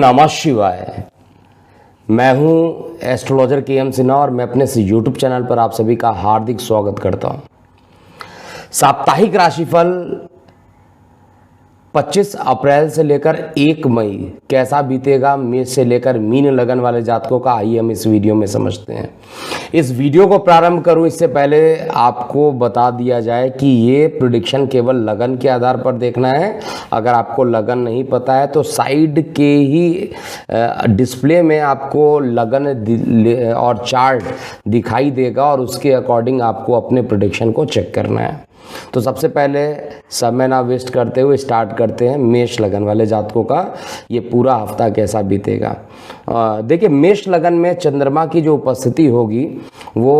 नमः शिवाय। मैं हूं एस्ट्रोलॉजर के सिन्हा और मैं अपने इस यूट्यूब चैनल पर आप सभी का हार्दिक स्वागत करता हूं। साप्ताहिक राशिफल 25 अप्रैल से लेकर 1 मई कैसा बीतेगा मेष से लेकर मीन लगन वाले जातकों का, आइए हम इस वीडियो में समझते हैं। इस वीडियो को प्रारंभ करूं इससे पहले आपको बता दिया जाए कि ये प्रेडिक्शन केवल लगन के आधार पर देखना है। अगर आपको लगन नहीं पता है तो साइड के ही डिस्प्ले में आपको लगन और चार्ट दिखाई देगा और उसके अकॉर्डिंग आपको अपने प्रेडिक्शन को चेक करना है। तो सबसे पहले समय ना वेस्ट करते हुए स्टार्ट करते हैं मेष लगन वाले जातकों का ये पूरा हफ्ता कैसा बीतेगा। देखिए, मेष लगन में चंद्रमा की जो उपस्थिति होगी वो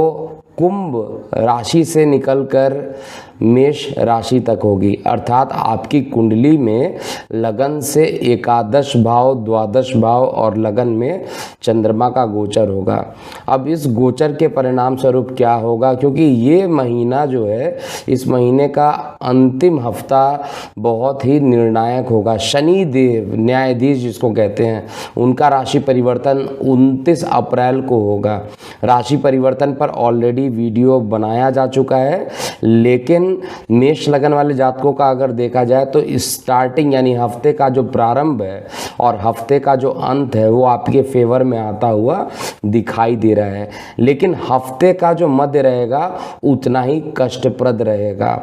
कुंभ राशि से निकलकर मेष राशि तक होगी, अर्थात आपकी कुंडली में लगन से एकादश भाव, द्वादश भाव और लगन में चंद्रमा का गोचर होगा। अब इस गोचर के परिणाम स्वरूप क्या होगा, क्योंकि ये महीना जो है, इस महीने का अंतिम हफ्ता बहुत ही निर्णायक होगा। शनि देव न्यायाधीश जिसको कहते हैं, उनका राशि परिवर्तन 29 अप्रैल को होगा। राशि परिवर्तन पर ऑलरेडी वीडियो बनाया जा चुका है, लेकिन मेष लगन वाले जातकों का अगर देखा जाए तो स्टार्टिंग यानी हफ्ते का जो प्रारंभ है और हफ्ते का जो अंत है वो आपके फेवर में आता हुआ दिखाई दे रहा है, लेकिन हफ्ते का जो मध्य रहेगा उतना ही कष्टप्रद रहेगा।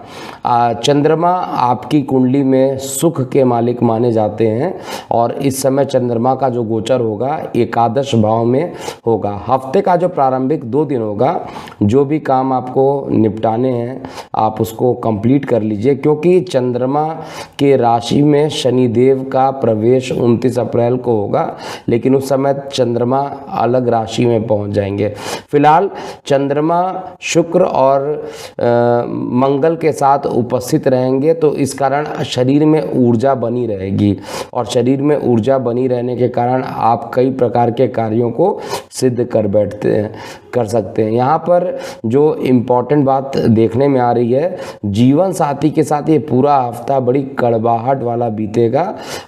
चंद्रमा आपकी कुंडली में सुख के मालिक माने जाते हैं और इस समय चंद्रमा का जो गोचर होगा एकादश भाव में होगा। हफ्ते का जो प्रारंभिक 2 दिन होगा, जो भी काम आपको निपटाने हैं आप उसको कंप्लीट कर लीजिए, क्योंकि चंद्रमा के राशि में शनिदेव का प्रवेश 29 अप्रैल को होगा, लेकिन उस समय चंद्रमा अलग राशि में पहुंच जाएंगे। फिलहाल चंद्रमा शुक्र और मंगल के साथ उपस्थित रहेंगे, तो इस कारण शरीर में ऊर्जा बनी रहेगी और शरीर में ऊर्जा बनी रहने के कारण आप कई प्रकार के कार्यों को सिद्ध कर सकते हैं। यहाँ पर जो इम्पोर्टेंट बात देखने में आ रही है, जीवन साथी के साथ ये पूरा हफ्ता बड़ी कड़वाहट वाला बीतेगा।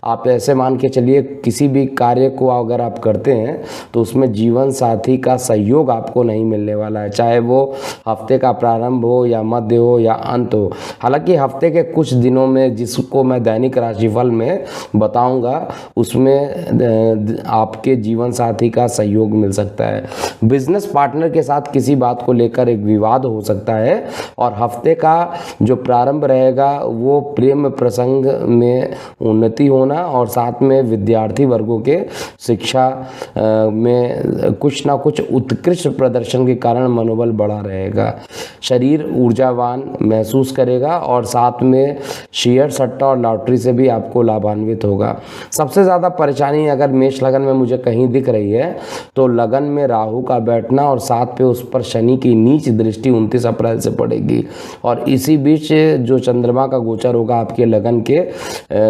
आप ऐसे मान के चलिए, किसी भी कार्य को अगर आप करते हैं तो उसमें जीवन साथी का सहयोग आपको नहीं मिलने वाला है, चाहे वो हफ्ते का प्रारंभ हो या मध्य हो या अंत हो। हालांकि हफ्ते के कुछ दिनों में, जिसको मैं दैनिक राशिफल में बताऊंगा, उसमें आपके जीवन साथी का सहयोग मिल सकता है। बिजनेस पार्टनर के साथ किसी बात को लेकर एक विवाद हो सकता है और हफ्ते का जो प्रारंभ रहेगा वो प्रेम प्रसंग में उन्नति होना और साथ में विद्यार्थी वर्गों के शिक्षा में कुछ ना कुछ उत्कृष्ट प्रदर्शन के कारण मनोबल बढ़ा रहेगा। शरीर ऊर्जावान महसूस करेगा और साथ में शेयर, सट्टा और लॉटरी से भी आपको लाभान्वित होगा। सबसे ज़्यादा परेशानी अगर मेष लगन में मुझे कहीं दिख रही है तो लगन में राहु का बैठना और साथ पे उस पर शनि की नीच दृष्टि 29 अप्रैल से पड़ेगी और इसी बीच जो चंद्रमा का गोचर होगा आपके लगन के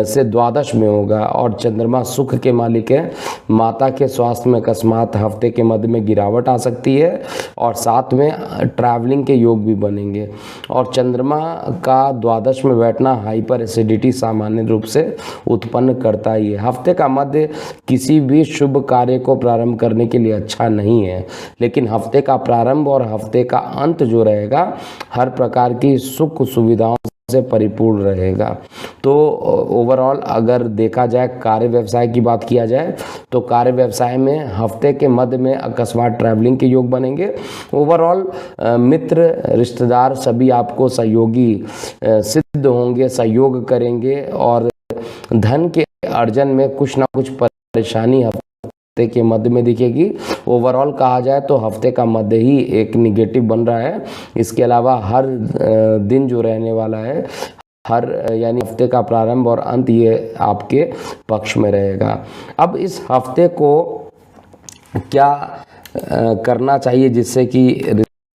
से द्वादश में होगा और चंद्रमा सुख के मालिक है। माता के स्वास्थ्य में अकस्मात हफ्ते के मध्य में गिरावट आ सकती है और साथ में ट्रैवलिंग के योग भी बनेंगे और चंद्रमा का द्वादश में बैठना हाइपर एसिडिटी सामान्य रूप से उत्पन्न करता ही है। हफ्ते का मध्य किसी भी शुभ कार्य को प्रारंभ करने के लिए अच्छा नहीं है, लेकिन हफ्ते का प्रारंभ और हफ्ते का अंत जो रहेगा हर प्रकार की सुख सुविधाओं से परिपूर्ण रहेगा। तो ओवरऑल अगर देखा जाए, कार्य व्यवसाय की बात किया जाए तो कार्य व्यवसाय में हफ्ते के मध्य में अकस्मात ट्रैवलिंग के योग बनेंगे। ओवरऑल मित्र, रिश्तेदार सभी आपको सहयोगी सिद्ध होंगे, सहयोग करेंगे और धन के अर्जन में कुछ ना कुछ परेशानी हफ्ते के मध्य में दिखेगी। ओवरऑल कहा जाए तो हफ्ते का मध्य ही एक निगेटिव बन रहा है। इसके अलावा हर दिन जो रहने वाला है, यानी हफ्ते का प्रारंभ और अंत, ये आपके पक्ष में रहेगा। अब इस हफ्ते को क्या करना चाहिए जिससे कि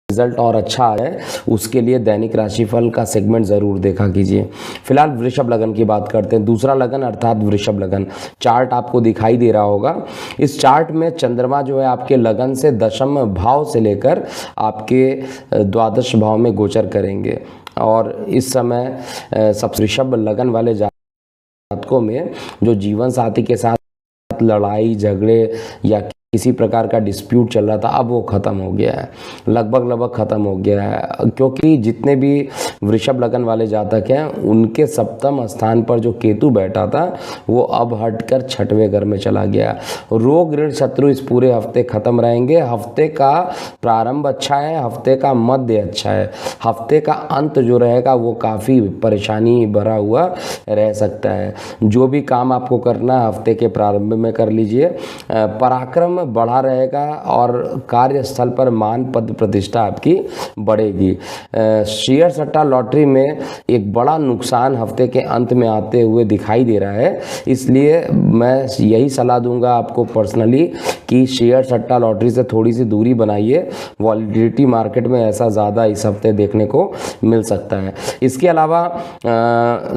रिजल्ट और अच्छा है, उसके लिए दैनिक राशिफल का सेगमेंट जरूर देखा कीजिए। फिलहाल वृषभ लगन की बात करते हैं। दूसरा लगन अर्थात वृषभ लगन, चार्ट आपको दिखाई दे रहा होगा। इस चार्ट में चंद्रमा जो है आपके लगन से दशम भाव से लेकर आपके द्वादश भाव में गोचर करेंगे और इस समय सब वृषभ लगन वाले जातकों में जो जीवन साथी के साथ साथ लड़ाई झगड़े या किसी प्रकार का डिस्प्यूट चल रहा था, अब वो ख़त्म हो गया है, लगभग ख़त्म हो गया है। क्योंकि जितने भी वृषभ लगन वाले जातक हैं उनके सप्तम स्थान पर जो केतु बैठा था वो अब हटकर छठवें घर में चला गया। रोग ऋण शत्रु इस पूरे हफ्ते ख़त्म रहेंगे। हफ्ते का प्रारंभ अच्छा है, हफ्ते का मध्य अच्छा है, हफ्ते का अंत जो रहेगा वो काफ़ी परेशानी भरा हुआ रह सकता है। जो भी काम आपको करना है हफ्ते के प्रारंभ में कर लीजिए। पराक्रम बढ़ा रहेगा और कार्यस्थल पर मान पद प्रतिष्ठा आपकी बढ़ेगी। शेयर सट्टा लॉटरी में एक बड़ा नुकसान हफ्ते के अंत में आते हुए दिखाई दे रहा है, इसलिए मैं यही सलाह दूंगा आपको पर्सनली कि शेयर सट्टा लॉटरी से थोड़ी सी दूरी बनाइए। वॉलिटिलिटी मार्केट में ऐसा ज़्यादा इस हफ्ते देखने को मिल सकता है। इसके अलावा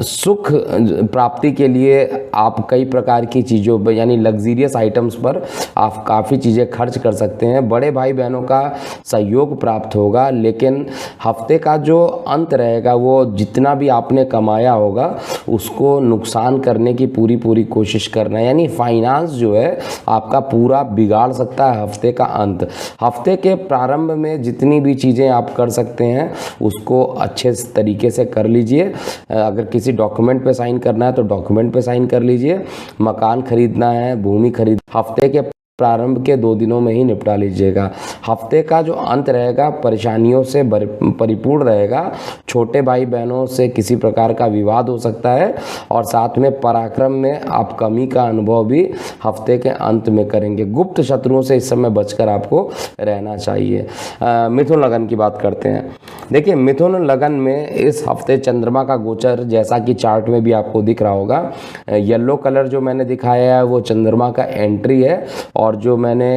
सुख प्राप्ति के लिए आप कई प्रकार की चीज़ों यानी लग्जीरियस आइटम्स पर आप काफ़ी चीज़ें खर्च कर सकते हैं। बड़े भाई बहनों का सहयोग प्राप्त होगा, लेकिन हफ्ते का जो अंत रहेगा वो जितना भी आपने कमाया होगा उसको नुकसान करने की पूरी कोशिश करना है। यानी फाइनेंस जो है आपका पूरा बिगाड़ सकता है हफ्ते का अंत। हफ्ते के प्रारंभ में जितनी भी चीज़ें आप कर सकते हैं उसको अच्छे तरीके से कर लीजिए। अगर किसी डॉक्यूमेंट पे साइन करना है तो डॉक्यूमेंट पे साइन कर लीजिए। मकान खरीदना है, भूमि खरीद हफ्ते के प्रारंभ के 2 दिनों में ही निपटा लीजिएगा। हफ्ते का जो अंत रहेगा परेशानियों से परिपूर्ण रहेगा। छोटे भाई बहनों से किसी प्रकार का विवाद हो सकता है और साथ में पराक्रम में आप कमी का अनुभव भी हफ्ते के अंत में करेंगे। गुप्त शत्रुओं से इस समय बचकर आपको रहना चाहिए। मिथुन लगन की बात करते हैं। देखिए, मिथुन लगन में इस हफ्ते चंद्रमा का गोचर जैसा कि चार्ट में भी आपको दिख रहा होगा, येलो कलर जो मैंने दिखाया है वो चंद्रमा का एंट्री है और जो मैंने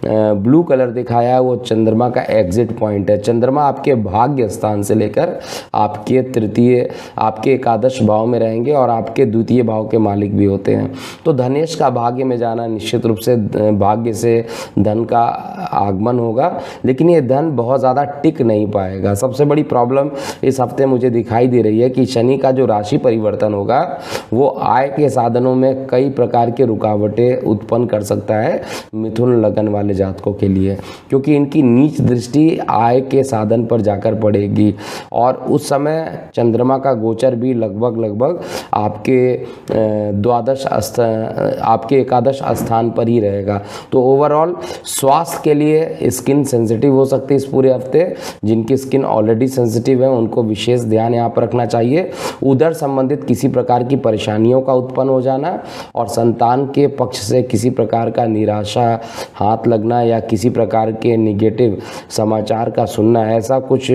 ब्लू कलर दिखाया है वो चंद्रमा का एग्जिट पॉइंट है। चंद्रमा आपके भाग्य स्थान से लेकर आपके तृतीय, आपके एकादश भाव में रहेंगे और आपके द्वितीय भाव के मालिक भी होते हैं। तो धनेश का भाग्य में जाना निश्चित रूप से भाग्य से धन का आगमन होगा, लेकिन ये धन बहुत ज़्यादा टिक नहीं पाएगा। सबसे बड़ी प्रॉब्लम इस हफ्ते मुझे दिखाई दे रही है कि शनि का जो राशि परिवर्तन होगा वो आय के साधनों में कई प्रकार के रुकावटें उत्पन्न कर सकता है मिथुन लगन वाले जातकों के लिए, क्योंकि इनकी नीच दृष्टि आय के साधन पर जाकर पड़ेगी और उस समय चंद्रमा का गोचर भी लगभग आपके आपके एकादश स्थान पर ही रहेगा। तो ओवरऑल स्वास्थ्य के लिए स्किन सेंसिटिव हो सकती है इस पूरे हफ्ते। जिनकी स्किन ऑलरेडी सेंसिटिव है उनको विशेष ध्यान यहाँ पर रखना चाहिए। उदर संबंधित किसी प्रकार की परेशानियों का उत्पन्न हो जाना और संतान के पक्ष से किसी प्रकार का निराशा हाथ लगना या किसी प्रकार के निगेटिव समाचार का सुनना, ऐसा कुछ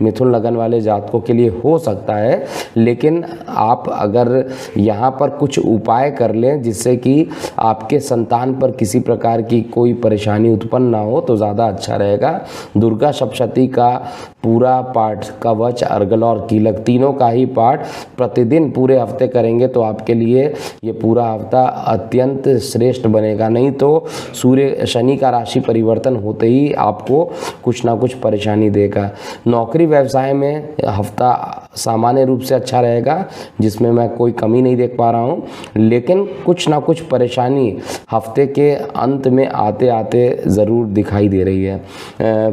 मिथुन लगन वाले जातकों के लिए हो सकता है। लेकिन आप अगर यहाँ पर कुछ उपाय कर लें जिससे कि आपके संतान पर किसी प्रकार की कोई परेशानी उत्पन्न ना हो तो ज़्यादा अच्छा रहेगा। दुर्गा सप्तशती का पूरा पाठ, कवच, अर्गल और कीलक तीनों का ही पाठ प्रतिदिन पूरे हफ्ते करेंगे तो आपके लिए ये पूरा हफ्ता अत्यंत श्रेष्ठ बनेगा। नहीं तो शनि का राशि परिवर्तन होते ही आपको कुछ ना कुछ परेशानी देगा। नौकरी व्यवसाय में हफ्ता सामान्य रूप से अच्छा रहेगा, जिसमें मैं कोई कमी नहीं देख पा रहा हूँ, लेकिन कुछ ना कुछ परेशानी हफ्ते के अंत में आते आते ज़रूर दिखाई दे रही है।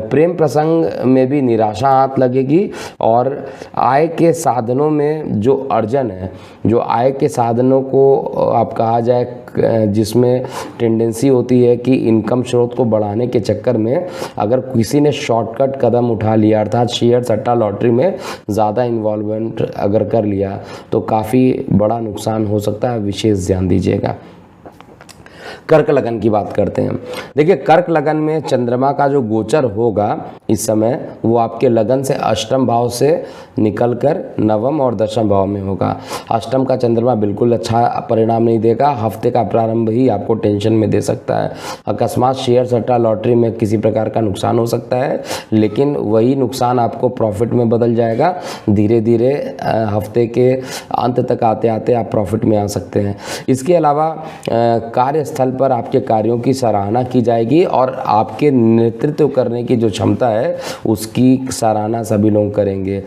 प्रेम प्रसंग में भी निराशा हाथ लगेगी और आय के साधनों में जो अर्जन है, जो आय के साधनों को आप कहा जाए जिसमें टेंडेंसी होती है कि इनकम स्रोत को बढ़ाने के चक्कर में अगर किसी ने शॉर्टकट कदम उठा लिया, अर्थात शेयर सट्टा लॉटरी में ज़्यादा इन्वॉल्वमेंट अगर कर लिया तो काफ़ी बड़ा नुकसान हो सकता है। विशेष ध्यान दीजिएगा। कर्क लगन की बात करते हैं। देखिए, कर्क लगन में चंद्रमा का जो गोचर होगा इस समय वो आपके लगन से अष्टम भाव से निकलकर नवम और दशम भाव में होगा। अष्टम का चंद्रमा बिल्कुल अच्छा परिणाम नहीं देगा। हफ्ते का प्रारंभ ही आपको टेंशन में दे सकता है। अकस्मात शेयर सट्टा लॉटरी में किसी प्रकार का नुकसान हो सकता है, लेकिन वही नुकसान आपको प्रॉफिट में बदल जाएगा। धीरे धीरे हफ्ते के अंत तक आते आते आप प्रॉफिट में आ सकते हैं। इसके अलावा कार्यस्थल पर आपके कार्यों की सराहना की जाएगी और आपके नेतृत्व करने की जो क्षमता है उसकी सराहना सभी लोग करेंगे।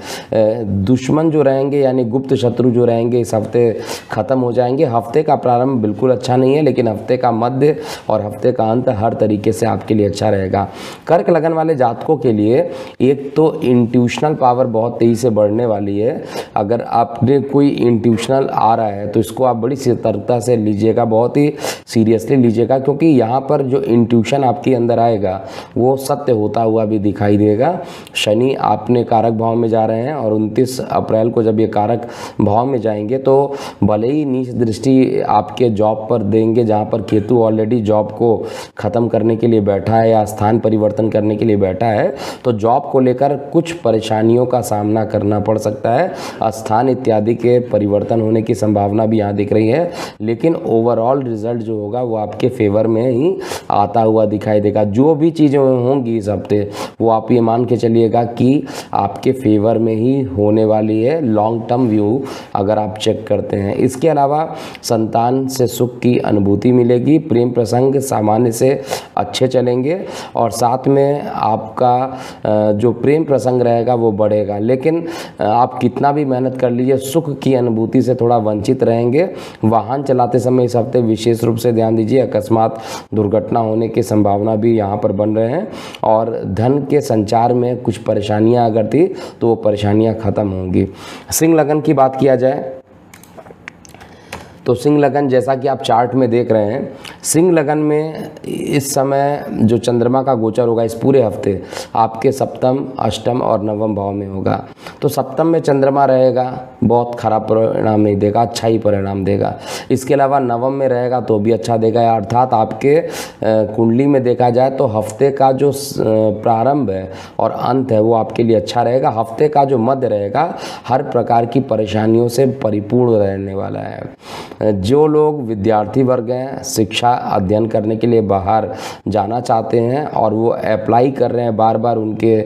दुश्मन जो रहेंगे यानी गुप्त शत्रु जो रहेंगे इस हफ्ते ख़त्म हो जाएंगे। हफ्ते का प्रारंभ बिल्कुल अच्छा नहीं है, लेकिन हफ्ते का मध्य और हफ्ते का अंत हर तरीके से आपके लिए अच्छा रहेगा। कर्क लगन वाले जातकों के लिए एक तो इंट्यूशनल पावर बहुत तेज़ी से बढ़ने वाली है। अगर आपने कोई इंट्यूशनल आ रहा है तो इसको आप बड़ी सतर्कता से लीजिएगा, बहुत ही सीरियसली लीजिएगा, क्योंकि यहाँ पर जो इंट्यूशन आपके अंदर आएगा वो सत्य होता हुआ भी दिखाई देगा। शनि आपने कारक भाव में जा रहे हैं और 29 अप्रैल को जब ये कारक भाव में जाएंगे तो भले ही नीच दृष्टि आपके जॉब पर देंगे, जहाँ पर केतु ऑलरेडी जॉब को ख़त्म करने के लिए बैठा है या स्थान परिवर्तन करने के लिए बैठा है, तो जॉब को लेकर कुछ परेशानियों का सामना करना पड़ सकता है। स्थान इत्यादि के परिवर्तन होने की संभावना भी यहाँ दिख रही है, लेकिन ओवरऑल रिजल्ट जो होगा वो आपके फेवर में ही आता हुआ दिखाई देगा। जो भी चीज़ें होंगी इस हफ्ते वो आप ये मान के चलिएगा कि आपके फेवर में ही होने वाली है, लॉन्ग टर्म व्यू अगर आप चेक करते हैं। इसके अलावा संतान से सुख की अनुभूति मिलेगी, प्रेम प्रसंग सामान्य से अच्छे चलेंगे और साथ में आपका जो प्रेम प्रसंग रहेगा वो बढ़ेगा। लेकिन आप कितना भी मेहनत कर लीजिए सुख की अनुभूति से थोड़ा वंचित रहेंगे। वाहन चलाते समय इस हफ्ते विशेष रूप से ध्यान दीजिए, अकस्मात दुर्घटना होने की संभावना भी यहाँ पर बन रहे हैं और धन के संचार में कुछ परेशानियाँ अगर थी तो वो परेशानियाँ ख़त्म होंगी। सिंह लगन की बात किया जाए तो सिंह लगन जैसा कि आप चार्ट में देख रहे हैं, सिंह लगन में इस समय जो चंद्रमा का गोचर होगा इस पूरे हफ्ते आपके सप्तम, अष्टम और नवम भाव में होगा। तो सप्तम में चंद्रमा रहेगा, बहुत खराब परिणाम नहीं देगा, अच्छा ही परिणाम देगा। इसके अलावा नवम में रहेगा तो भी अच्छा देगा, अर्थात आपके कुंडली में देखा जाए तो हफ्ते का जो प्रारंभ है और अंत है वो आपके लिए अच्छा रहेगा। हफ्ते का जो मध्य रहेगा हर प्रकार की परेशानियों से परिपूर्ण रहने वाला है। जो लोग विद्यार्थी वर्ग हैं, शिक्षा अध्ययन करने के लिए बाहर जाना चाहते हैं और वो अप्लाई कर रहे हैं, बार बार उनके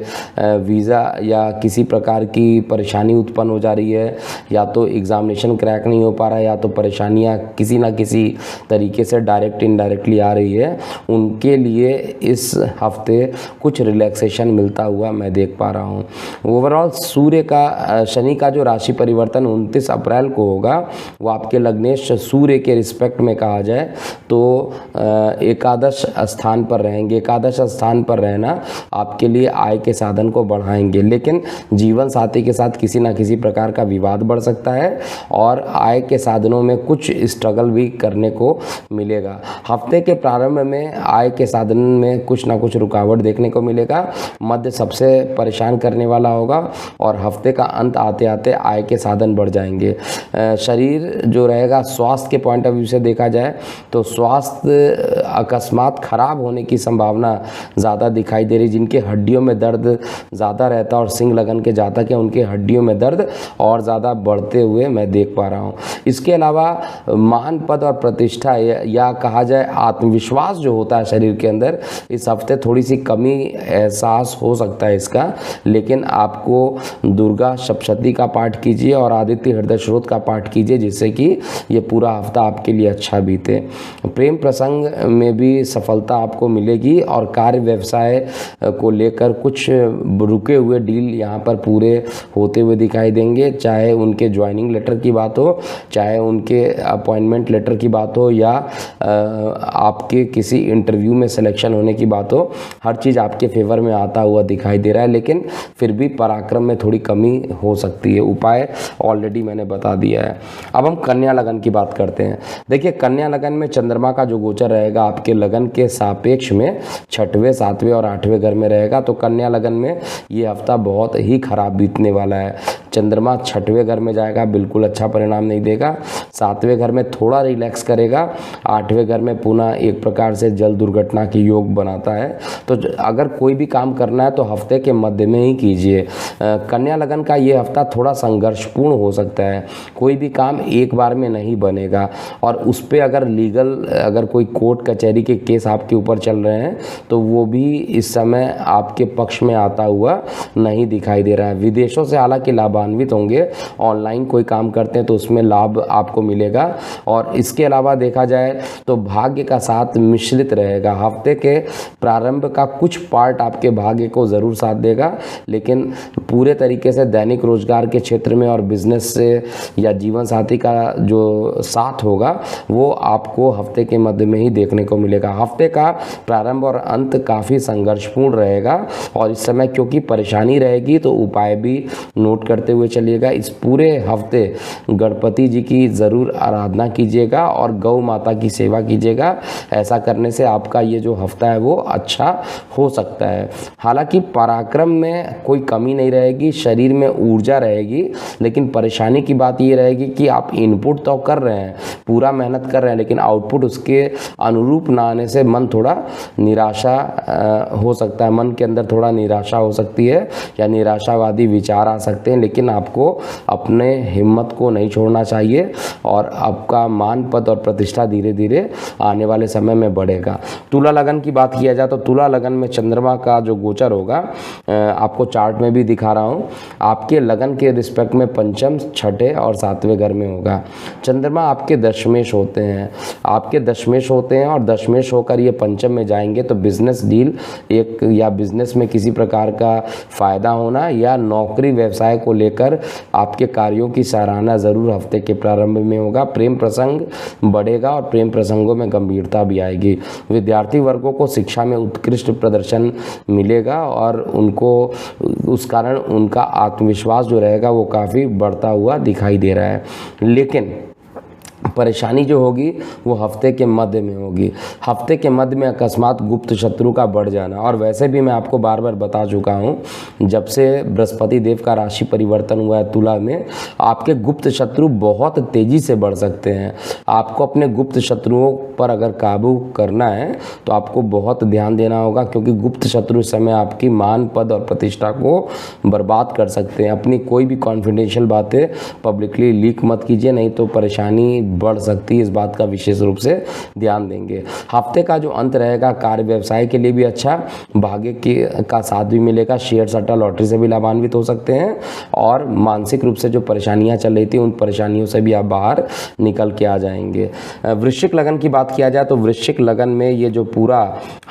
वीज़ा या किसी प्रकार की परेशानी उत्पन्न हो जा रही है, या तो एग्ज़ामिनेशन क्रैक नहीं हो पा रहा है या तो परेशानियां किसी ना किसी तरीके से डायरेक्ट इनडायरेक्टली आ रही है, उनके लिए इस हफ्ते कुछ रिलैक्सेशन मिलता हुआ मैं देख पा रहा हूँ। ओवरऑल सूर्य का शनि का जो राशि परिवर्तन 29 अप्रैल को होगा वो आपके लग्नेश सूर्य के रिस्पेक्ट में कहा जाए तो एकादश स्थान पर रहेंगे। एकादश स्थान पर रहना आपके लिए आय के साधन को बढ़ाएंगे, लेकिन जीवन साथी के साथ किसी ना किसी प्रकार का विवाद बढ़ सकता है और आय के साधनों में कुछ स्ट्रगल भी करने को मिलेगा। हफ्ते के प्रारंभ में आय के साधन में कुछ ना कुछ रुकावट देखने को मिलेगा, मध्य सबसे परेशान करने वाला होगा और हफ्ते का अंत आते आते आय के साधन बढ़ जाएंगे। शरीर जो रहेगा स्वास्थ्य के पॉइंट ऑफ व्यू से देखा जाए तो स्वास्थ्य अकस्मात खराब होने की संभावना ज़्यादा दिखाई दे रही। जिनके हड्डियों में दर्द ज़्यादा रहता है और सिंह लगन के जातक हैं उनके हड्डियों में दर्द और ज़्यादा बढ़ते हुए मैं देख पा रहा हूँ। इसके अलावा मान पद और प्रतिष्ठा या कहा जाए आत्मविश्वास जो होता है शरीर के अंदर, इस हफ्ते थोड़ी सी कमी एहसास हो सकता है इसका, लेकिन आपको दुर्गा सप्तशती का पाठ कीजिए और आदित्य हृदय स्रोत का पाठ कीजिए जिससे कि ये पूरा हफ्ता आपके लिए अच्छा बीते। प्रेम प्रसंग में भी सफलता आपको मिलेगी और कार्य व्यवसाय को लेकर कुछ रुके हुए डील यहाँ पर पूरे होते हुए दिखाई देंगे, चाहे उनके ज्वाइनिंग लेटर की बात हो, चाहे उनके अपॉइंटमेंट लेटर की बात हो या आपके किसी इंटरव्यू में सिलेक्शन होने की बात हो, हर चीज़ आपके फेवर में आता हुआ दिखाई दे रहा है। लेकिन फिर भी पराक्रम में थोड़ी कमी हो सकती है, उपाय ऑलरेडी मैंने बता दिया है। अब हम कन्या लगन की बात करते हैं। देखिए कन्या लगन में चंद्रमा का जो गोचर रहेगा आपके लगन के सापेक्ष में 6वें, 7वें और 8वें घर में रहेगा, तो कन्या लगन में ये हफ्ता बहुत ही खराब बीतने वाला है। चंद्रमा 6वें घर में जाएगा, बिल्कुल अच्छा परिणाम नहीं देगा। 7वें घर में थोड़ा रिलैक्स करेगा, 8वें घर में पुनः एक प्रकार से जल दुर्घटना की योग बनाता है। तो अगर कोई भी काम करना है तो हफ्ते के मध्य में ही कीजिए। कन्या लगन का ये हफ्ता थोड़ा संघर्षपूर्ण हो सकता है, कोई भी काम एक बार में नहीं बनेगा और उस पर अगर कोई कोर्ट कचहरी के केस आपके ऊपर चल रहे हैं तो वो भी इस समय आपके पक्ष में आता हुआ नहीं दिखाई दे रहा है। विदेशों से हालांकि लाभ लाभान्वित होंगे। ऑनलाइन कोई काम करते हैं तो उसमें लाभ आपको मिलेगा। और इसके अलावा देखा जाए तो भाग्य का साथ मिश्रित रहेगा। हफ्ते के प्रारंभ का कुछ पार्ट आपके भाग्य को ज़रूर साथ देगा, लेकिन पूरे तरीके से दैनिक रोजगार के क्षेत्र में और बिजनेस से या जीवन साथी का जो साथ होगा वो आपको हफ्ते के मध्य में ही देखने को मिलेगा। हफ्ते का प्रारंभ और अंत काफ़ी संघर्षपूर्ण रहेगा और इस समय क्योंकि परेशानी रहेगी तो उपाय भी नोट करते हुए चलिएगा। इस पूरे हफ्ते गणपति जी की ज़रूर आराधना कीजिएगा और गौ माता की सेवा कीजिएगा। ऐसा करने से आपका ये जो हफ्ता है वो अच्छा हो सकता है। हालांकि पराक्रम में कोई कमी नहीं रहेगी, शरीर में ऊर्जा रहेगी, लेकिन परेशानी की बात ये रहेगी कि आप इनपुट तो कर रहे हैं, पूरा मेहनत कर रहे हैं, लेकिन आउटपुट उसके अनुरूप ना आने से मन थोड़ा निराशा हो सकता है। मन के अंदर थोड़ा निराशा हो सकती है या निराशावादी विचार आ सकते हैं, लेकिन आपको अपने हिम्मत को नहीं छोड़ना चाहिए और आपका मान पद और प्रतिष्ठा धीरे धीरे आने वाले समय में बढ़ेगा। तुला लगन की बात किया जाए तो तुला लगन में चंद्रमा का जो गोचर होगा, आपको चार्ट में भी दिखा रहा हूँ, आपके लगन के रिस्पेक्ट में पंचम, छठे और सातवें घर में होगा। चंद्रमा आपके दशमेश होते हैं, आपके दशमेश होते हैं और दशमेश होकर ये पंचम में जाएंगे तो बिजनेस डील एक या बिजनेस में किसी प्रकार का फ़ायदा होना या नौकरी व्यवसाय को लेकर आपके कार्यों की सराहना ज़रूर हफ्ते के प्रारंभ में होगा। प्रेम प्रसंग बढ़ेगा और प्रेम प्रसंगों में गंभीरता भी आएगी। विद्यार्थी वर्गों को शिक्षा में उत्कृष्ट प्रदर्शन मिलेगा और उनको उस कारण उनका आत्मविश्वास जो रहेगा वो काफ़ी बढ़ता हुआ दिखाई दे रहा है। लेकिन परेशानी जो होगी वो हफ्ते के मध्य में होगी। हफ्ते के मध्य में अकस्मात गुप्त शत्रु का बढ़ जाना, और वैसे भी मैं आपको बार बार बता चुका हूँ जब से बृहस्पति देव का राशि परिवर्तन हुआ है तुला में, आपके गुप्त शत्रु बहुत तेज़ी से बढ़ सकते हैं। आपको अपने गुप्त शत्रुओं पर अगर काबू करना है तो आपको बहुत ध्यान देना होगा, क्योंकि गुप्त शत्रु इस समय आपकी मान पद और प्रतिष्ठा को बर्बाद कर सकते हैं। अपनी कोई भी कॉन्फिडेंशियल बातें पब्लिकली लीक मत कीजिए, नहीं तो परेशानी बढ़ सकती है। इस बात का विशेष रूप से ध्यान देंगे। हफ्ते का जो अंत रहेगा कार्य व्यवसाय के लिए भी अच्छा, भाग्य का साथ भी मिलेगा। शेयर सट्टा लॉटरी से भी लाभान्वित हो सकते हैं और मानसिक रूप से जो परेशानियां चल रही थी उन परेशानियों से भी आप बाहर निकल के आ जाएंगे। वृश्चिक लगन की बात किया जाए तो वृश्चिक लगन में ये जो पूरा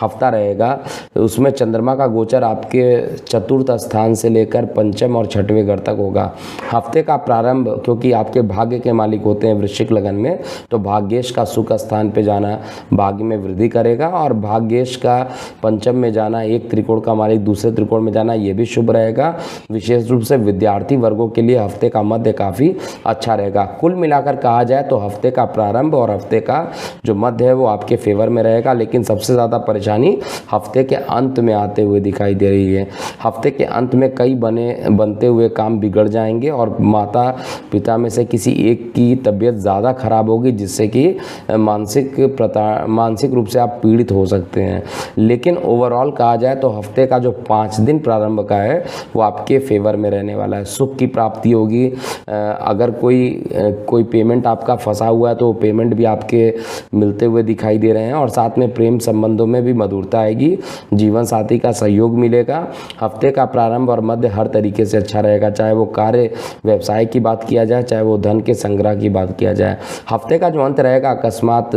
हफ्ता रहेगा उसमें चंद्रमा का गोचर आपके चतुर्थ स्थान से लेकर पंचम और छठवें घर तक होगा। हफ्ते का प्रारंभ क्योंकि आपके भाग्य के मालिक होते हैं वृश्चिक लगन में, तो भाग्येश का सुख स्थान पे जाना भाग्य में वृद्धि करेगा और भाग्येश का पंचम में जाना, एक त्रिकोण का मालिक दूसरे त्रिकोण में जाना, ये भी शुभ रहेगा। विशेष रूप से विद्यार्थी वर्गों के लिए हफ्ते का मध्य काफ़ी अच्छा रहेगा। कुल मिलाकर कहा जाए तो हफ्ते का प्रारंभ और हफ्ते का जो मध्य है वो आपके फेवर में रहेगा, लेकिन सबसे ज़्यादा परेशानी हफ्ते के अंत में आते हुए दिखाई दे रही है। हफ्ते के अंत में कई बनते हुए काम बिगड़ जाएंगे और माता पिता में से किसी एक की तबीयत ज़्यादा खराब होगी, जिससे कि मानसिक रूप से आप पीड़ित हो सकते हैं। लेकिन ओवरऑल कहा जाए तो हफ्ते का जो 5 दिन प्रारंभ का है वो आपके फेवर में रहने वाला है। सुख की प्राप्ति होगी। अगर कोई पेमेंट आपका फंसा हुआ है तो वो पेमेंट भी आपके मिलते हुए दिखाई दे रहे हैं और साथ में प्रेम संबंधों में भी मधुरता आएगी। जीवन साथी का सहयोग मिलेगा। हफ्ते का प्रारंभ और मध्य हर तरीके से अच्छा रहेगा, चाहे वो कार्य व्यवसाय की बात किया जाए, चाहे वो धन के संग्रह की बात किया जाए। हफ्ते का जो अंत रहेगा अकस्मात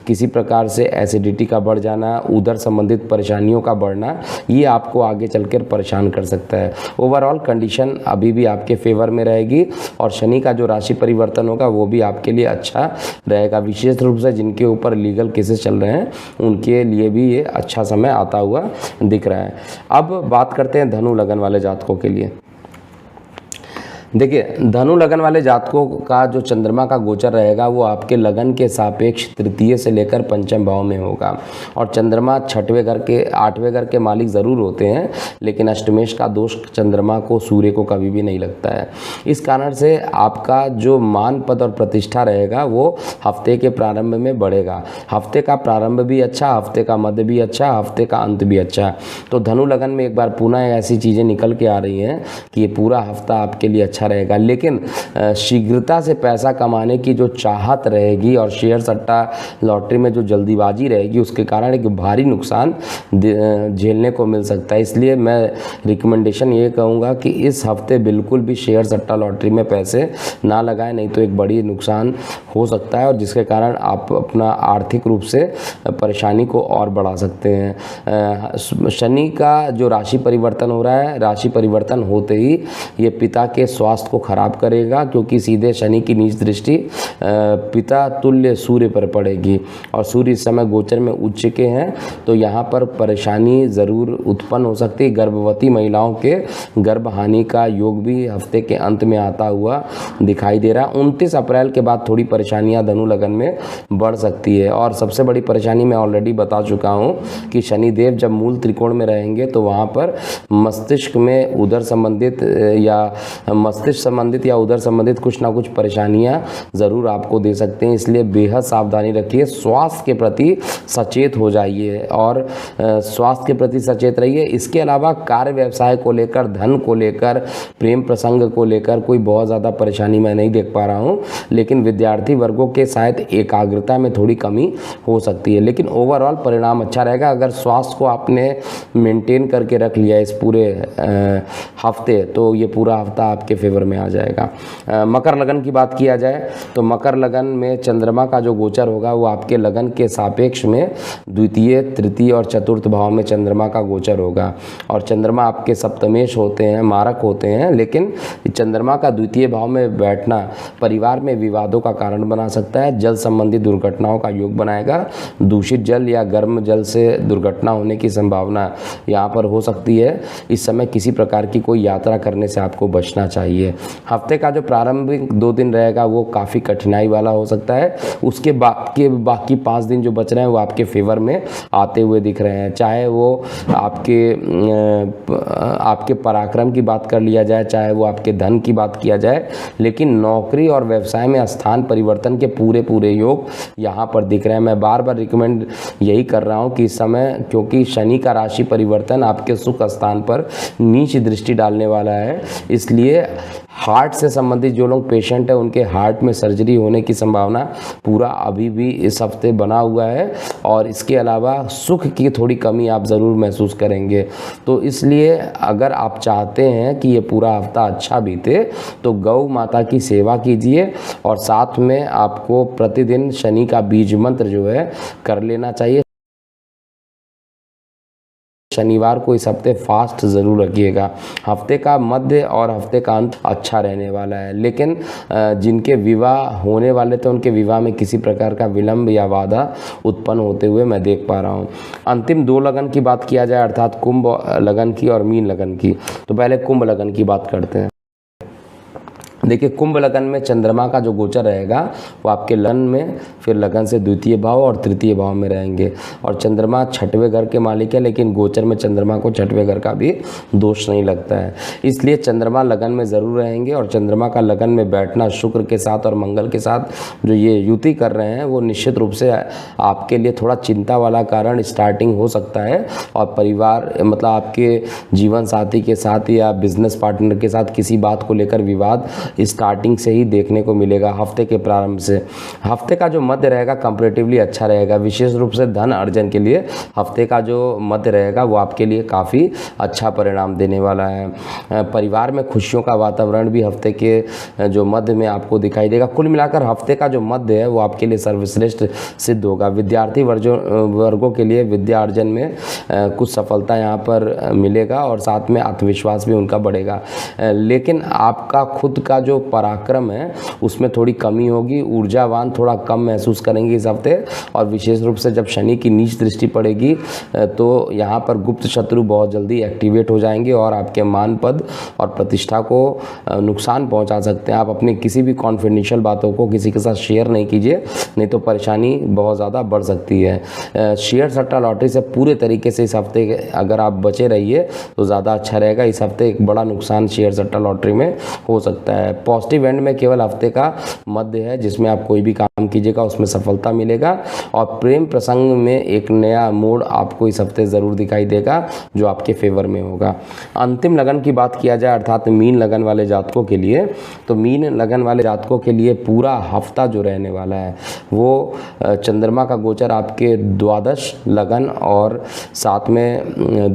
किसी प्रकार से एसिडिटी का बढ़ जाना, उदर संबंधित परेशानियों का बढ़ना, ये आपको आगे चलकर परेशान कर सकता है। ओवरऑल कंडीशन अभी भी आपके फेवर में रहेगी और शनि का जो राशि परिवर्तन होगा वो भी आपके लिए अच्छा रहेगा। विशेष रूप से जिनके ऊपर लीगल केसेस चल रहे हैं उनके लिए भी ये अच्छा समय आता हुआ दिख रहा है। अब बात करते हैं धनु लगन वाले जातकों के लिए। देखिए, धनु लगन वाले जातकों का जो चंद्रमा का गोचर रहेगा वो आपके लगन के सापेक्ष तृतीय से लेकर पंचम भाव में होगा और चंद्रमा छठवें घर के 8वें घर के मालिक ज़रूर होते हैं, लेकिन अष्टमेश का दोष चंद्रमा को सूर्य को कभी भी नहीं लगता है। इस कारण से आपका जो मान पद और प्रतिष्ठा रहेगा वो हफ्ते के प्रारंभ में बढ़ेगा। हफ्ते का प्रारंभ भी अच्छा, हफ्ते का मध्य भी अच्छा, हफ्ते का अंत भी अच्छा। तो धनु लगन में एक बार पुनः ऐसी चीज़ें निकल के आ रही हैं कि ये पूरा हफ्ता आपके लिए अच्छा अच्छा रहेगा, लेकिन शीघ्रता से पैसा कमाने की जो चाहत रहेगी और शेयर सट्टा लॉटरी में जो जल्दीबाजी रहेगी उसके कारण एक भारी नुकसान झेलने को मिल सकता है। इसलिए मैं रिकमेंडेशन ये कहूँगा कि इस हफ्ते बिल्कुल भी शेयर सट्टा लॉटरी में पैसे ना लगाएं, नहीं तो एक बड़ी नुकसान हो सकता है और जिसके कारण आप अपना आर्थिक रूप से परेशानी को और बढ़ा सकते हैं। शनि का जो राशि परिवर्तन हो रहा है, राशि परिवर्तन होते ही ये पिता के स्वास्थ्य को खराब करेगा, क्योंकि सीधे शनि की नीच दृष्टि पिता तुल्य सूर्य पर पड़ेगी और सूर्य इस समय गोचर में उच्च के हैं, तो यहाँ पर परेशानी ज़रूर उत्पन्न हो सकती है। गर्भवती महिलाओं के गर्भहानि का योग भी हफ्ते के अंत में आता हुआ दिखाई दे रहा है। 29 अप्रैल के बाद थोड़ी परेशानियां धनु लगन में बढ़ सकती है और सबसे बड़ी परेशानी मैं ऑलरेडी बता चुका हूं कि शनिदेव जब मूल त्रिकोण में रहेंगे तो वहां पर मस्तिष्क में उदर संबंधित या उदर संबंधित कुछ ना कुछ परेशानियां ज़रूर आपको दे सकते हैं। इसलिए बेहद सावधानी रखिए, स्वास्थ्य के प्रति सचेत हो जाइए और स्वास्थ्य के प्रति सचेत रहिए। इसके अलावा कार्य व्यवसाय को लेकर, धन को लेकर, प्रेम प्रसंग को लेकर कोई बहुत ज़्यादा परेशानी मैं नहीं देख पा रहा हूँ, लेकिन विद्यार्थी वर्गों के शायद एकाग्रता में थोड़ी कमी हो सकती है, लेकिन ओवरऑल परिणाम अच्छा रहेगा। अगर स्वास्थ्य को आपने मेंटेन करके रख लिया इस पूरे हफ्ते तो ये पूरा हफ्ता आपके फेवर में आ जाएगा। मकर लगन की बात किया जाए तो मकर लगन में चंद्रमा का जो गोचर होगा वो आपके लगन के सापेक्ष में द्वितीय, तृतीय और चतुर्थ भाव में चंद्रमा का गोचर होगा और चंद्रमा आपके सप्तमेश होते हैं, मारक होते हैं, लेकिन चंद्रमा का द्वितीय भाव में बैठना परिवार में विवादों का कारण बना सकता है। जल संबंधी दुर्घटनाओं का योग बनाएगा। दूषित जल या गर्म जल से दुर्घटना होने की संभावना यहाँ पर हो सकती है। इस समय किसी प्रकार की कोई यात्रा करने से आपको बचना चाहिए। हफ्ते का जो प्रारंभिक 2 दिन रहेगा वो काफ़ी कठिनाई वाला हो सकता है, उसके बाकी 5 दिन जो बच रहे हैं वो आपके फेवर में आते हुए दिख रहे हैं। चाहे वो आपके पराक्रम की बात कर लिया जाए, चाहे वो आपके धन की बात किया जाए, लेकिन नौकरी और व्यवसाय में स्थान परिवर्तन के पूरे योग यहाँ पर दिख रहे हैं। मैं बार बार रिकमेंड यही कर रहा हूँ कि इस समय, क्योंकि शनि का राशि परिवर्तन आपके सुख स्थान पर नीच दृष्टि डालने वाला है, इसलिए हार्ट से संबंधित जो लोग पेशेंट हैं उनके हार्ट में सर्जरी होने की संभावना पूरा अभी भी इस हफ्ते बना हुआ है और इसके अलावा सुख की थोड़ी कमी आप ज़रूर महसूस करेंगे। तो इसलिए अगर आप चाहते हैं कि ये पूरा हफ्ता अच्छा बीते तो गौ माता की सेवा कीजिए और साथ में आपको प्रतिदिन शनि का बीज मंत्र जो है कर लेना चाहिए। शनिवार को इस हफ्ते फास्ट ज़रूर रखिएगा। हफ्ते का मध्य और हफ्ते का अंत अच्छा रहने वाला है, लेकिन जिनके विवाह होने वाले थे उनके विवाह में किसी प्रकार का विलंब या बाधा उत्पन्न होते हुए मैं देख पा रहा हूँ। अंतिम 2 लगन की बात किया जाए, अर्थात कुंभ लगन की और मीन लगन की, तो पहले कुंभ लगन की बात करते हैं। देखिए, कुंभ लगन में चंद्रमा का जो गोचर रहेगा वो आपके लगन में, फिर लगन से द्वितीय भाव और तृतीय भाव में रहेंगे और चंद्रमा 6वें घर के मालिक है, लेकिन गोचर में चंद्रमा को 6वें घर का भी दोष नहीं लगता है, इसलिए चंद्रमा लगन में ज़रूर रहेंगे और चंद्रमा का लगन में बैठना शुक्र के साथ और मंगल के साथ जो ये युति कर रहे हैं वो निश्चित रूप से आपके लिए थोड़ा चिंता वाला कारण स्टार्टिंग हो सकता है और परिवार मतलब आपके जीवन साथी के साथ या बिजनेस पार्टनर के साथ किसी बात को लेकर विवाद स्टार्टिंग से ही देखने को मिलेगा हफ्ते के प्रारंभ से। हफ्ते का जो मध्य रहेगा कंपैरेटिवली अच्छा रहेगा, विशेष रूप से धन अर्जन के लिए हफ्ते का जो मध्य रहेगा वो आपके लिए काफ़ी अच्छा परिणाम देने वाला है। परिवार में खुशियों का वातावरण भी हफ्ते के जो मध्य में आपको दिखाई देगा। कुल मिलाकर हफ्ते का जो मध्य है वो आपके लिए सर्वश्रेष्ठ सिद्ध होगा। विद्यार्थी वर्गों के लिए विद्या अर्जन में कुछ सफलता यहाँ पर मिलेगा और साथ में आत्मविश्वास भी उनका बढ़ेगा, लेकिन आपका खुद का जो पराक्रम है उसमें थोड़ी कमी होगी। ऊर्जावान थोड़ा कम महसूस करेंगे इस हफ्ते और विशेष रूप से जब शनि की नीच दृष्टि पड़ेगी तो यहाँ पर गुप्त शत्रु बहुत जल्दी एक्टिवेट हो जाएंगे और आपके मान पद और प्रतिष्ठा को नुकसान पहुँचा सकते हैं। आप अपनी किसी भी कॉन्फिडेंशियल बातों को किसी के साथ शेयर नहीं कीजिए, नहीं तो परेशानी बहुत ज़्यादा बढ़ सकती है। शेयर सट्टा लॉटरी से पूरे तरीके से इस हफ्ते अगर आप बचे रहिए तो ज़्यादा अच्छा रहेगा। इस हफ्ते एक बड़ा नुकसान शेयर सट्टा लॉटरी में हो सकता है। है। पॉजिटिव एंड में केवल हफ्ते का मध्य है जिसमें आप कोई भी काम कीजिएगा उसमें सफलता मिलेगा, और प्रेम प्रसंग में एक नया मोड़ आपको इस हफ्ते ज़रूर दिखाई देगा जो आपके फेवर में होगा। अंतिम लगन की बात किया जाए अर्थात मीन लगन वाले जातकों के लिए, तो मीन लगन वाले जातकों के लिए पूरा हफ्ता जो रहने वाला है वो चंद्रमा का गोचर आपके द्वादश लगन और साथ में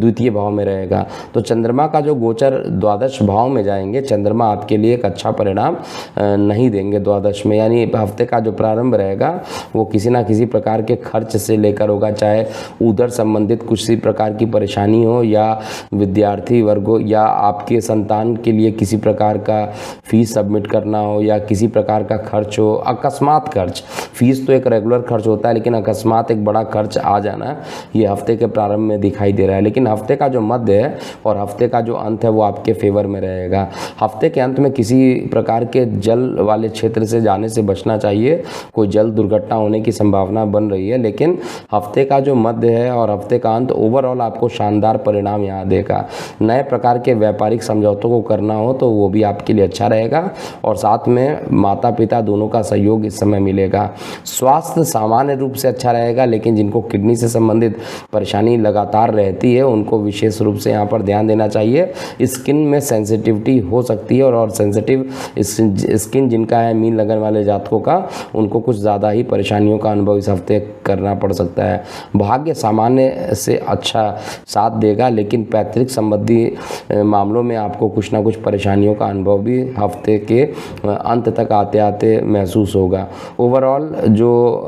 द्वितीय भाव में रहेगा। तो चंद्रमा का जो गोचर द्वादश भाव में जाएंगे, चंद्रमा आपके लिए एक अच्छा परिणाम नहीं देंगे द्वादश में, यानी हफ्ते का जो प्रारंभ रहेगा वो किसी ना किसी प्रकार के खर्च से लेकर होगा, चाहे उधर संबंधित किसी प्रकार की परेशानी हो या विद्यार्थी वर्ग हो या आपके संतान के लिए किसी प्रकार का फीस सबमिट करना हो या किसी प्रकार का खर्च हो, अकस्मात खर्च। फीस तो एक रेगुलर खर्च होता है लेकिन अकस्मात एक बड़ा खर्च आ जाना ये हफ्ते के प्रारंभ में दिखाई दे रहा है। लेकिन हफ्ते का जो मध्य है और हफ्ते का जो अंत है वो आपके फेवर में रहेगा। हफ्ते के अंत में किसी प्रकार के जल वाले क्षेत्र से जाने से बचना चाहिए, कोई जल दुर्घटना होने की संभावना बन रही है। लेकिन हफ्ते का जो मध्य है और हफ्ते का अंत ओवरऑल आपको शानदार परिणाम यहाँ देगा। नए प्रकार के व्यापारिक समझौतों को करना हो तो वो भी आपके लिए अच्छा रहेगा, और साथ में माता पिता दोनों का सहयोग इस समय मिलेगा। स्वास्थ्य सामान्य रूप से अच्छा रहेगा, लेकिन जिनको किडनी से संबंधित परेशानी लगातार रहती है उनको विशेष रूप से यहाँ पर ध्यान देना चाहिए। स्किन में सेंसिटिविटी हो सकती है, और सेंसिटिव स्किन जिनका है मीन लगन वाले जातकों का, उनको कुछ ज़्यादा ही परेशानियों का अनुभव इस हफ्ते करना पड़ सकता है। भाग्य सामान्य से अच्छा साथ देगा, लेकिन पैतृक संबंधी मामलों में आपको कुछ ना कुछ परेशानियों का अनुभव भी हफ्ते के अंत तक आते आते महसूस होगा। ओवरऑल जो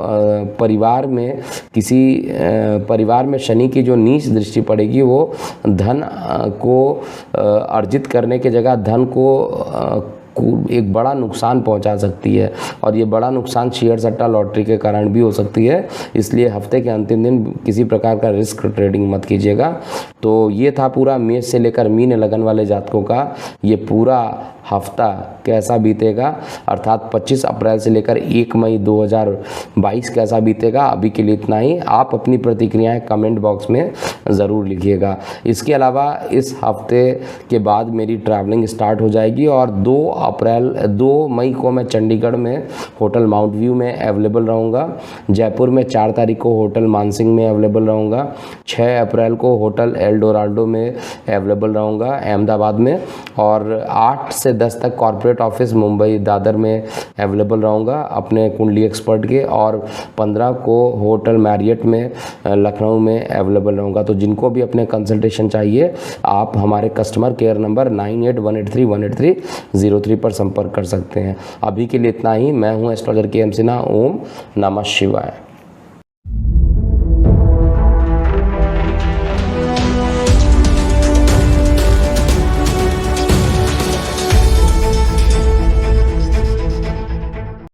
परिवार में शनि की जो नीच दृष्टि पड़ेगी वो धन को अर्जित करने की जगह धन को एक बड़ा नुकसान पहुंचा सकती है, और ये बड़ा नुकसान शेयर सट्टा लॉटरी के कारण भी हो सकती है। इसलिए हफ्ते के अंतिम दिन किसी प्रकार का रिस्क ट्रेडिंग मत कीजिएगा। तो ये था पूरा मेष से लेकर मीन लगन वाले जातकों का ये पूरा हफ्ता कैसा बीतेगा, अर्थात 25 अप्रैल से लेकर 1 मई 2022 कैसा बीतेगा। अभी के लिए इतना ही। आप अपनी प्रतिक्रियाएं कमेंट बॉक्स में ज़रूर लिखिएगा। इसके अलावा इस हफ्ते के बाद मेरी ट्रैवलिंग स्टार्ट हो जाएगी, और 2 मई को मैं चंडीगढ़ में होटल माउंट व्यू में अवेलेबल रहूँगा, जयपुर में 4 तारीख को होटल मानसिंह में अवेलेबल रहूँगा, 6 अप्रैल को होटल एल डोराडो में अवेलेबल रहूँगा अहमदाबाद में, और 8 से 10 तक कॉर्पोरेट ऑफिस मुंबई दादर में अवेलेबल रहूँगा अपने कुंडली एक्सपर्ट के, और 15 को होटल मैरियट में लखनऊ में अवेलेबल रहूँगा। तो जिनको भी अपने कंसल्टेशन चाहिए आप हमारे कस्टमर केयर नंबर 9818318303 पर संपर्क कर सकते हैं। अभी के लिए इतना ही। मैं हूँ एस्ट्रोलॉजर के एम सिन्हा। ओम नमः शिवाय।